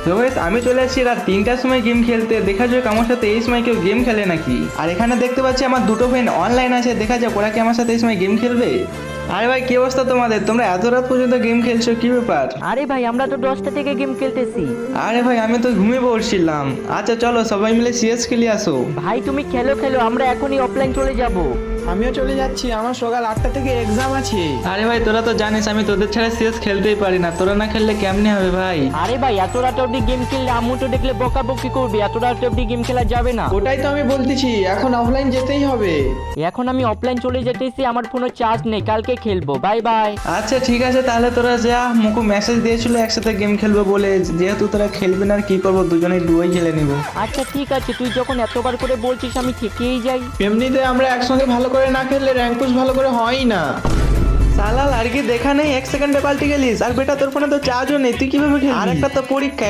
তো গাইস আমি চলে আসছি রাত 3টার সময় গেম খেলতে। দেখা যাক আমার সাথে এই সময় কেউ গেম খেলে নাকি। আর এখানে দেখতে পাচ্ছি আমার দুটো ফ্রেন্ড অনলাইন আছে, দেখা যাক ওরা কি আমার সাথে এই সময় গেম খেলবে। আরে ভাই কি অবস্থা তোমাদের, তোমরা এত রাত পর্যন্ত গেম খেলছো, কি ব্যাপার? আরে ভাই আমরা তো 10টা থেকে গেম খেলতেছি। আরে ভাই আমি তো ঘুমিয়ে পড়ছিলাম। আচ্ছা চলো সবাই মিলে সিএস খেলে আসো। ভাই তুমি খেলো খেলো, আমরা এখনই অফলাইন চলে যাব। আমিও চলে যাচ্ছি, আমার সকাল 8টা থেকে এক্সাম আছে। আরে ভাই তোরা তো জানিস আমি তোদের ছাড়া সিএস খেলতেই পারি না, তোরা না খেললে কেমনে হবে ভাই? আরে ভাই এত রাত অবধি গেম খেললে আম্মু তো দেখলে বকাবকি করবে, এত রাত অবধি গেম খেলা যাবে না। ওটাই তো আমি বলতেছি, এখন অফলাইন যেতেই হবে। এখন আমি অফলাইন চলে যেতেছি, আমার ফোনে চার্জ নেই, কালকে খেলবো। Bye bye. আচ্ছা ঠিক আছে তাহলে তোরা যা। মুকু মেসেজ দিয়েছিল একসাথে গেম খেলবো বলে, যেহেতু তোরা খেলবি না আর কি করবো, দুজনেই ডুয়োই খেলে নিবো। আচ্ছা ঠিক আছে, তুই যখন এতবার করে বলছিস আমি থেকেই যাই। এমনিতে আমরা একসঙ্গে ভালো করে না খেললে র্যাঙ্ক পুশ ভালো করে হয়ই না। সালাল আর কি দেখা নেই, 1 সেকেন্ডে পাল্টে গেলিস। আর বেটা তোর ফোনে তো চার্জও নেই, তুই কিভাবে খেলবি? আর একটা তো পরীক্ষা।